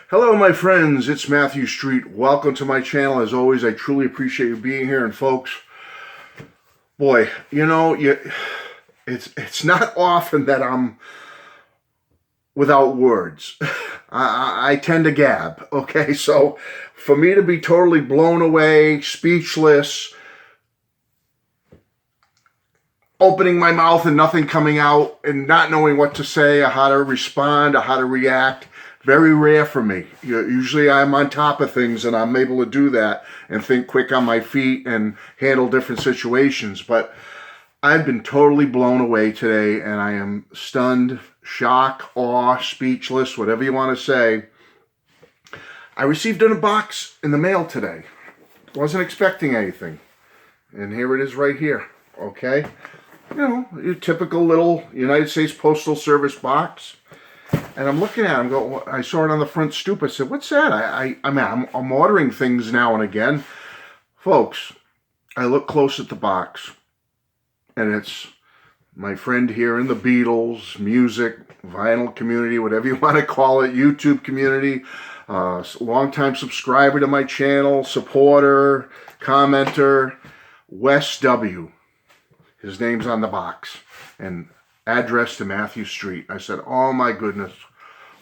Hello, my friends. It's Matthew Street. Welcome to my channel. As always, I truly appreciate you being here. And folks, boy, it's not often that I'm without words. I tend to gab. Okay, so for me to be totally blown away, speechless, opening my mouth and nothing coming out, and not knowing what to say, or how to respond, or how to react. Very rare for me. Usually I'm on top of things and I'm able to do that and think quick on my feet and handle different situations. But I've been totally blown away today, and I am stunned, shock, awe, speechless, whatever you want to say. I received a box in the mail today. Wasn't expecting anything. And here it is right here. Okay? Your typical little United States Postal Service box. And I'm looking at it, I saw it on the front stoop. I said, what's that? I'm ordering things now and again. Folks, I look close at the box, and it's my friend here in the Beatles, music, vinyl community, whatever you want to call it, YouTube community, longtime subscriber to my channel, supporter, commenter, Wes W. His name's on the box. And address to Matthew Street. I said, oh my goodness,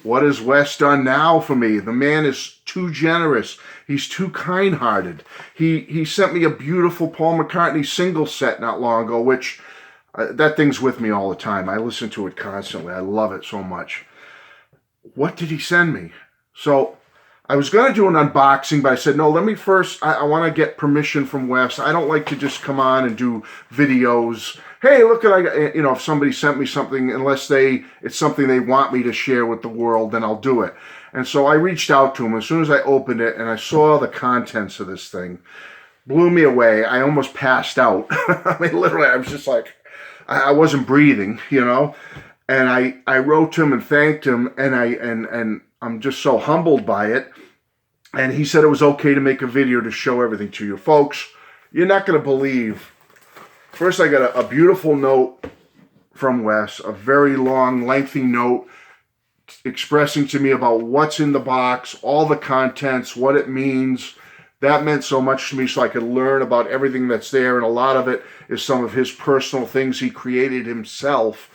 what has Wes done now for me? The man is too generous. He's too kind-hearted. He sent me a beautiful Paul McCartney single set not long ago, which that thing's with me all the time. I listen to it constantly. I love it so much. What did he send me? So I was going to do an unboxing, but I said, no, let me first, I want to get permission from Wes. I don't like to just come on and do videos. Hey, look at, if somebody sent me something, unless it's something they want me to share with the world, then I'll do it. And so I reached out to him as soon as I opened it, and I saw the contents of this thing. Blew me away. I almost passed out. I mean, literally, I was just like, I wasn't breathing, And I wrote to him and thanked him, and I'm just so humbled by it. And he said it was okay to make a video to show everything to you. Folks, you're not going to believe. First, I got a beautiful note from Wes, a very long, lengthy note expressing to me about what's in the box, all the contents, what it means. That meant so much to me, so I could learn about everything that's there. And a lot of it is some of his personal things he created himself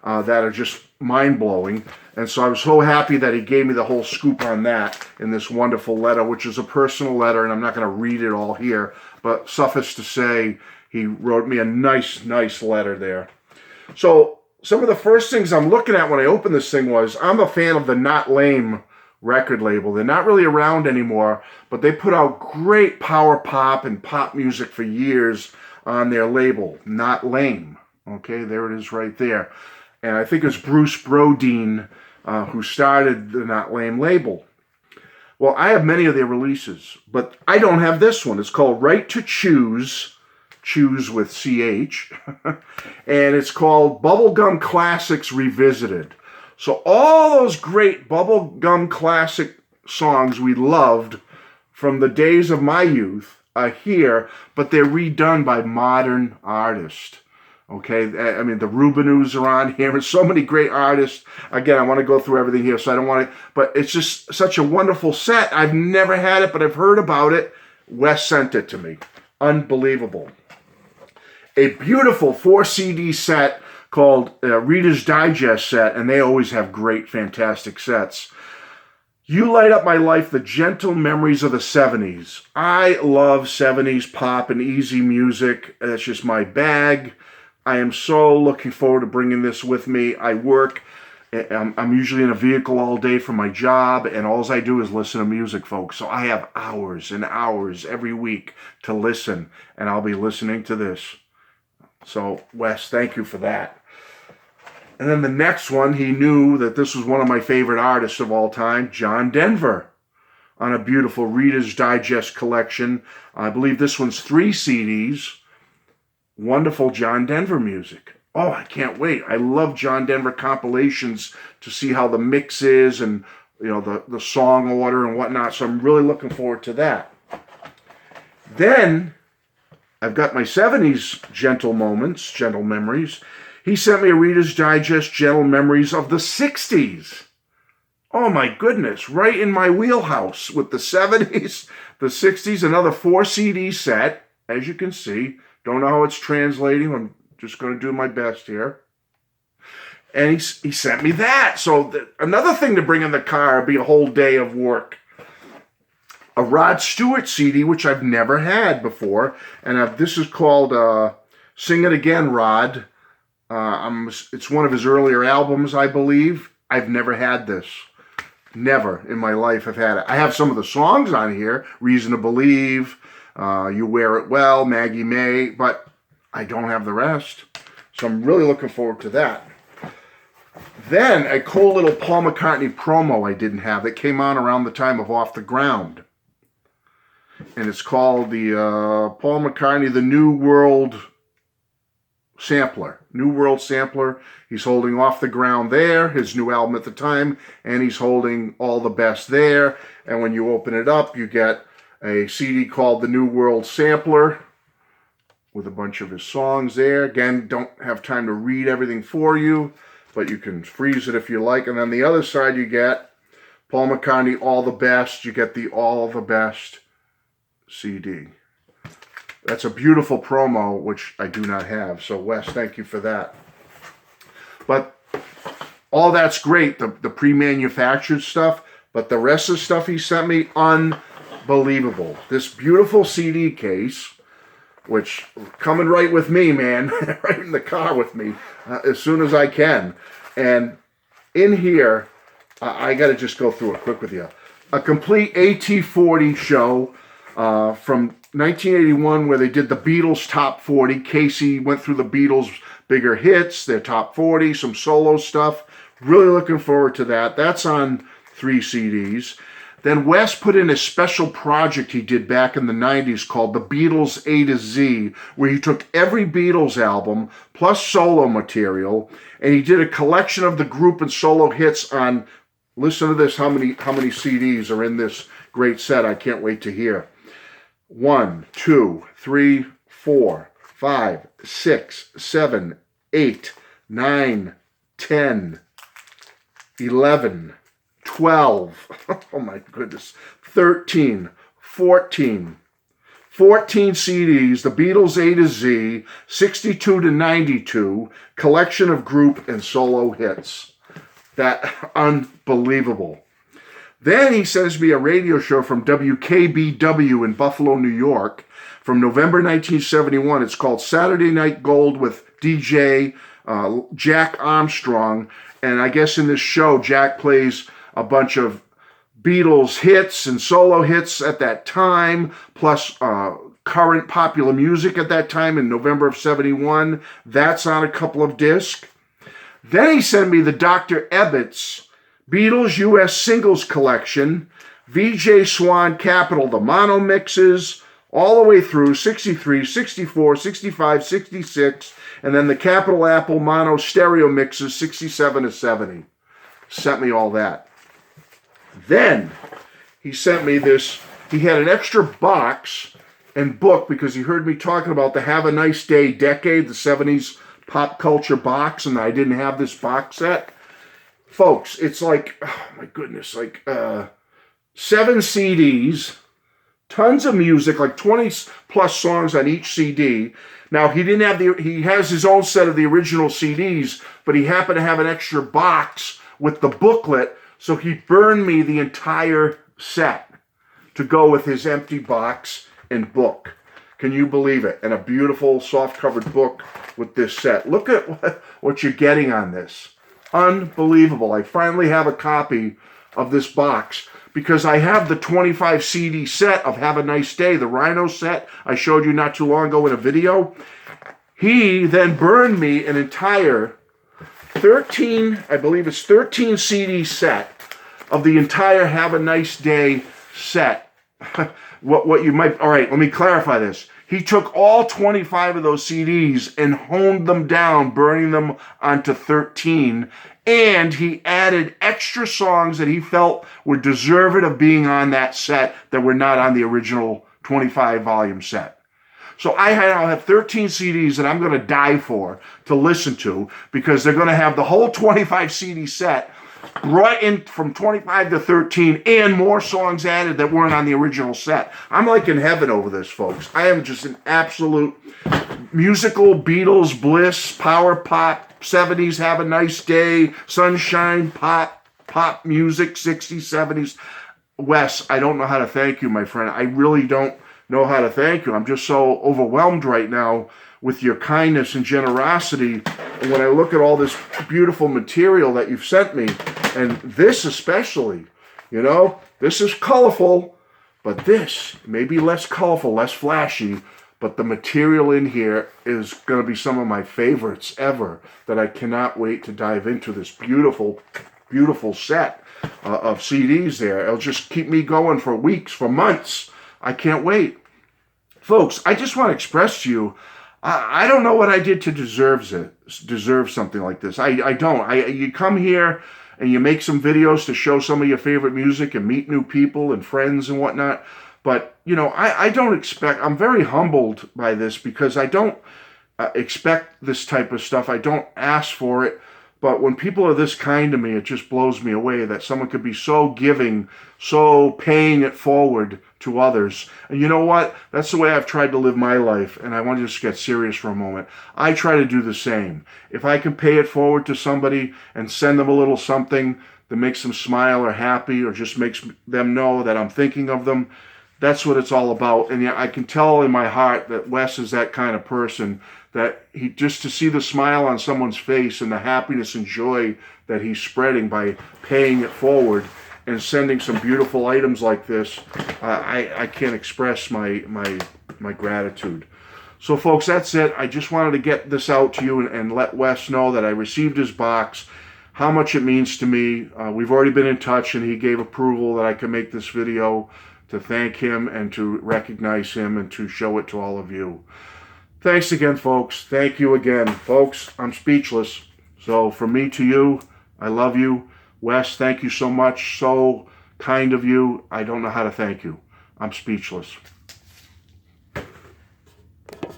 that are just mind-blowing. And so I was so happy that he gave me the whole scoop on that in this wonderful letter, which is a personal letter, and I'm not going to read it all here. But suffice to say, he wrote me a nice letter there. So some of the first things I'm looking at when I open this thing was, I'm a fan of the Not Lame record label. They're not really around anymore, but they put out great power pop and pop music for years on their label, Not Lame. Okay, there it is right there. And I think it's Bruce Brodeen who started the Not Lame label. Well, I have many of their releases, but I don't have this one. It's called Right to Choose with CH, and it's called Bubblegum Classics Revisited. So all those great bubblegum classic songs we loved from the days of my youth are here, but they're redone by modern artists. Okay, I mean, the Rubinoos are on here, and so many great artists. Again, I want to go through everything here, so I don't want to, but it's just such a wonderful set. I've never had it, but I've heard about it. Wes sent it to me. Unbelievable. A beautiful 4 CD set called Reader's Digest set, and they always have great, fantastic sets. You Light Up My Life, The Gentle Memories of the 70s. I love 70s pop and easy music. That's just my bag. I am so looking forward to bringing this with me. I work, I'm usually in a vehicle all day for my job, and all I do is listen to music, folks. So I have hours and hours every week to listen, and I'll be listening to this. So, Wes, thank you for that. And then the next one, he knew that this was one of my favorite artists of all time, John Denver, on a beautiful Reader's Digest collection. I believe this one's 3 CDs. Wonderful John Denver music. Oh, I can't wait. I love John Denver compilations to see how the mix is and, the song order and whatnot. So I'm really looking forward to that. Then I've got my 70s gentle moments, gentle memories. He sent me a Reader's Digest, Gentle Memories of the 60s. Oh my goodness, right in my wheelhouse with the 70s, the 60s, another 4 CD set, as you can see. Don't know how it's translating. I'm just going to do my best here. And he sent me that. So another thing to bring in the car would be a whole day of work. A Rod Stewart CD, which I've never had before. And this is called Sing It Again, Rod. It's one of his earlier albums, I believe. I've never had this. Never in my life have had it. I have some of the songs on here. Reason to Believe, You Wear It Well, Maggie May. But I don't have the rest. So I'm really looking forward to that. Then a cool little Paul McCartney promo I didn't have that came on around the time of Off the Ground. And it's called the Paul McCartney, the New World Sampler. New World Sampler. He's holding Off the Ground there, his new album at the time, and he's holding All the Best there. And when you open it up, you get a CD called the New World Sampler with a bunch of his songs there. Again, don't have time to read everything for you, but you can freeze it if you like. And then the other side, you get Paul McCartney, All the Best. You get the All the Best CD. That's a beautiful promo, which I do not have. So, Wes, thank you for that. But all that's great, the pre-manufactured stuff, but the rest of the stuff he sent me, unbelievable. This beautiful CD case, which coming right with me, man, right in the car with me as soon as I can. And in here, I got to just go through it quick with you. A complete AT40 show from 1981 where they did the Beatles top 40. Casey went through the Beatles' bigger hits, their top 40, some solo stuff. Really looking forward to that. That's on 3 CDs. Then Wes put in a special project he did back in the 90s called The Beatles A to Z, where he took every Beatles album plus solo material, and he did a collection of the group and solo hits on, listen to this, how many CDs are in this great set. I can't wait to hear. 1, 2, 3, 4, 5, 6, 7, 8, 9, 10, 11, 12, oh my goodness, 13, 14 CDs, the Beatles A to Z, 62 to 92, collection of group and solo hits. That, unbelievable. Then he sends me a radio show from WKBW in Buffalo, New York, from November 1971. It's called Saturday Night Gold with DJ Jack Armstrong. And I guess in this show, Jack plays a bunch of Beatles hits and solo hits at that time, plus current popular music at that time in November of 71. That's on a couple of discs. Then he sent me the Dr. Ebbett's Beatles U.S. Singles Collection, VJ Swan Capital, the mono mixes, all the way through 63, 64, 65, 66, and then the Capitol Apple mono stereo mixes 67 to 70. Sent me all that. Then he sent me this. He had an extra box and book because he heard me talking about the Have a Nice Day decade, the 70s pop culture box, and I didn't have this box set. Folks, it's like, oh my goodness, like 7 CDs, tons of music, like 20 plus songs on each CD. Now, he has his own set of the original CDs, but he happened to have an extra box with the booklet, so he burned me the entire set to go with his empty box and book. Can you believe it? And a beautiful soft-covered book with this set. Look at what you're getting on this. Unbelievable. I finally have a copy of this box because I have the 25 CD set of Have a Nice Day, the Rhino set I showed you not too long ago in a video. He then burned me an entire 13 CD set of the entire Have a Nice Day set. What you might, all right, let me clarify this. He took all 25 of those CDs and honed them down, burning them onto 13, and he added extra songs that he felt were deserving of being on that set that were not on the original 25 volume set. So I'll have 13 CDs that I'm going to die for to listen to because they're going to have the whole 25 CD set brought in from 25 to 13 and more songs added that weren't on the original set. I'm like in heaven over this, folks. I am just an absolute musical Beatles bliss, power pop, 70s, have a nice day, sunshine, pop music, 60s, 70s. Wes, I don't know how to thank you, my friend. I really don't know how to thank you. I'm just so overwhelmed right now with your kindness and generosity. And when I look at all this beautiful material that you've sent me, and this especially, you know, this is colorful, but this may be less colorful, less flashy, but the material in here is going to be some of my favorites ever that I cannot wait to dive into this beautiful, beautiful set of CDs there. It'll just keep me going for weeks, for months. I can't wait. Folks, I just want to express to you, I don't know what I did to deserve something like this. I don't. You come here and you make some videos to show some of your favorite music and meet new people and friends and whatnot. But, you know, I don't expect, I'm very humbled by this because I don't expect this type of stuff. I don't ask for it. But when people are this kind to me, it just blows me away that someone could be so giving, so paying it forward to others. And you know what? That's the way I've tried to live my life. And I want to just get serious for a moment. I try to do the same. If I can pay it forward to somebody and send them a little something that makes them smile or happy or just makes them know that I'm thinking of them, that's what it's all about. And I can tell in my heart that Wes is that kind of person, that he just to see the smile on someone's face and the happiness and joy that he's spreading by paying it forward and sending some beautiful items like this, I can't express my gratitude. So folks, that's it. I just wanted to get this out to you and let Wes know that I received his box, how much it means to me. We've already been in touch and he gave approval that I could make this video to thank him and to recognize him and to show it to all of you. Thanks again, folks. Thank you again. Folks, I'm speechless. So from me to you, I love you. Wes, thank you so much. So kind of you. I don't know how to thank you. I'm speechless.